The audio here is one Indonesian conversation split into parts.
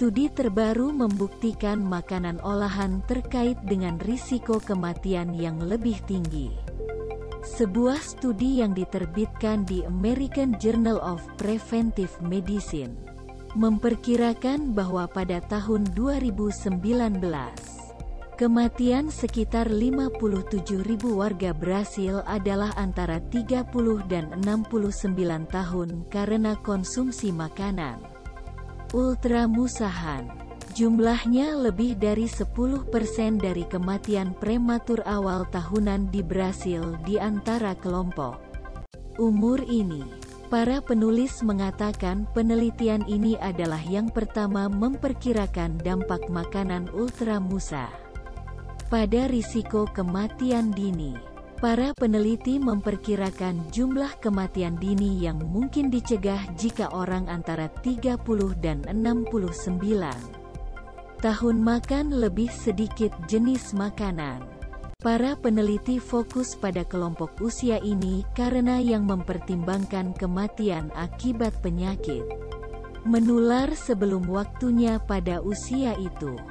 Studi terbaru membuktikan makanan olahan terkait dengan risiko kematian yang lebih tinggi. Sebuah studi yang diterbitkan di American Journal of Preventive Medicine memperkirakan bahwa pada tahun 2019, kematian sekitar 57.000 warga Brasil adalah antara 30 dan 69 tahun karena konsumsi makanan ultramusahan. Jumlahnya lebih dari 10% dari kematian prematur awal tahunan di Brasil di antara kelompok umur ini. Para penulis mengatakan penelitian ini adalah yang pertama memperkirakan dampak makanan ultramusa pada risiko kematian dini. Para peneliti memperkirakan jumlah kematian dini yang mungkin dicegah jika orang antara 30 dan 69 tahun makan lebih sedikit jenis makanan. Para peneliti fokus pada kelompok usia ini karena yang mempertimbangkan kematian akibat penyakit menular sebelum waktunya pada usia itu.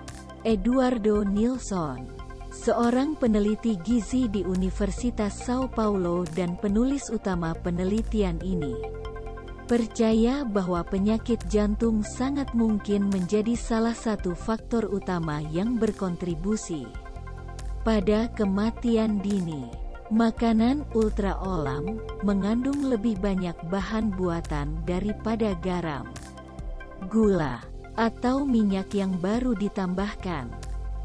Eduardo Nilsson, seorang peneliti gizi di Universitas Sao Paulo dan penulis utama penelitian ini, percaya bahwa penyakit jantung sangat mungkin menjadi salah satu faktor utama yang berkontribusi pada kematian dini. Makanan ultra olam mengandung lebih banyak bahan buatan daripada garam, gula, atau minyak yang baru ditambahkan.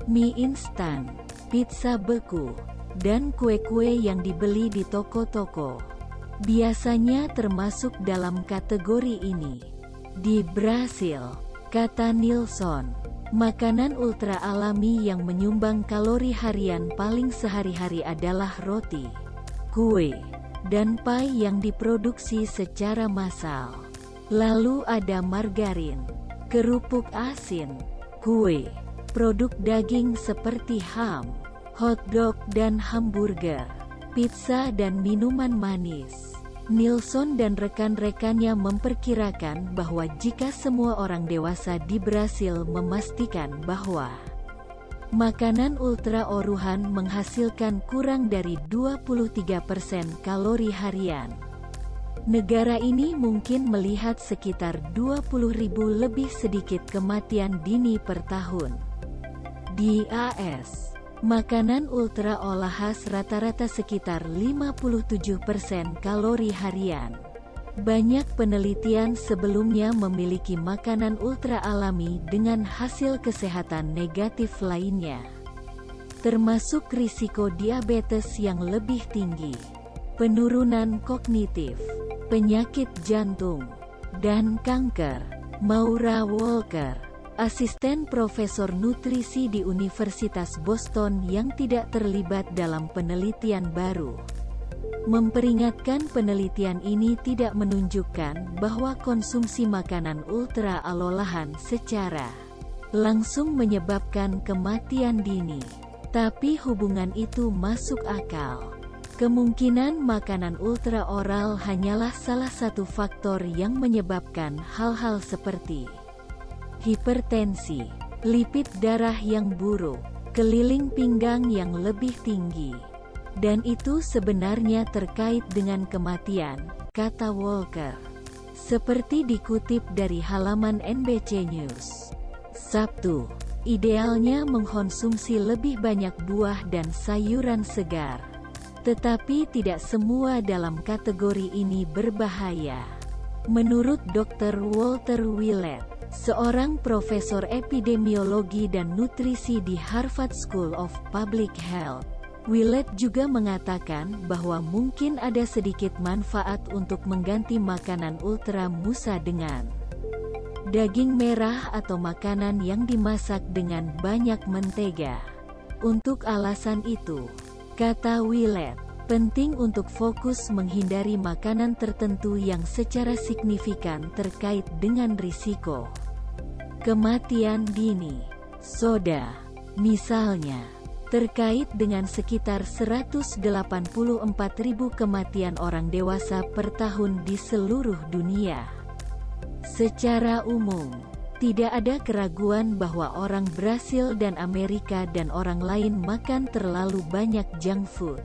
Mie instan, pizza beku, dan kue-kue yang dibeli di toko-toko biasanya termasuk dalam kategori ini. Di Brasil, kata Nilsson, makanan ultra alami yang menyumbang kalori harian paling sehari-hari adalah roti, kue, dan pie yang diproduksi secara massal. Lalu ada margarin, kerupuk asin, kue, produk daging seperti ham, hotdog dan hamburger, pizza dan minuman manis. Nilsson dan rekan-rekannya memperkirakan bahwa jika semua orang dewasa di Brasil memastikan bahwa makanan ultra oruhan menghasilkan kurang dari 23% kalori harian, negara ini mungkin melihat sekitar 20.000 lebih sedikit kematian dini per tahun. Di AS, makanan ultra olahan rata-rata sekitar 57% kalori harian. Banyak penelitian sebelumnya memiliki makanan ultra alami dengan hasil kesehatan negatif lainnya, termasuk risiko diabetes yang lebih tinggi, penurunan kognitif, penyakit jantung, dan kanker. Maura Walker, asisten profesor nutrisi di Universitas Boston yang tidak terlibat dalam penelitian baru, memperingatkan penelitian ini tidak menunjukkan bahwa konsumsi makanan ultra olahan secara langsung menyebabkan kematian dini. Tapi hubungan itu masuk akal. Kemungkinan makanan ultra oral hanyalah salah satu faktor yang menyebabkan hal-hal seperti hipertensi, lipid darah yang buruk, keliling pinggang yang lebih tinggi, dan itu sebenarnya terkait dengan kematian, kata Walker. Seperti dikutip dari halaman NBC News, Sabtu, idealnya mengkonsumsi lebih banyak buah dan sayuran segar, tetapi tidak semua dalam kategori ini berbahaya. Menurut Dr. Walter Willett, seorang profesor epidemiologi dan nutrisi di Harvard School of Public Health, Willett juga mengatakan bahwa mungkin ada sedikit manfaat untuk mengganti makanan ultra musa dengan daging merah atau makanan yang dimasak dengan banyak mentega. Untuk alasan itu, kata Willett, penting untuk fokus menghindari makanan tertentu yang secara signifikan terkait dengan risiko kematian dini. Soda, misalnya, terkait dengan sekitar 184.000 kematian orang dewasa per tahun di seluruh dunia. Secara umum, Tidak ada keraguan bahwa orang Brasil dan Amerika dan orang lain makan terlalu banyak junk food.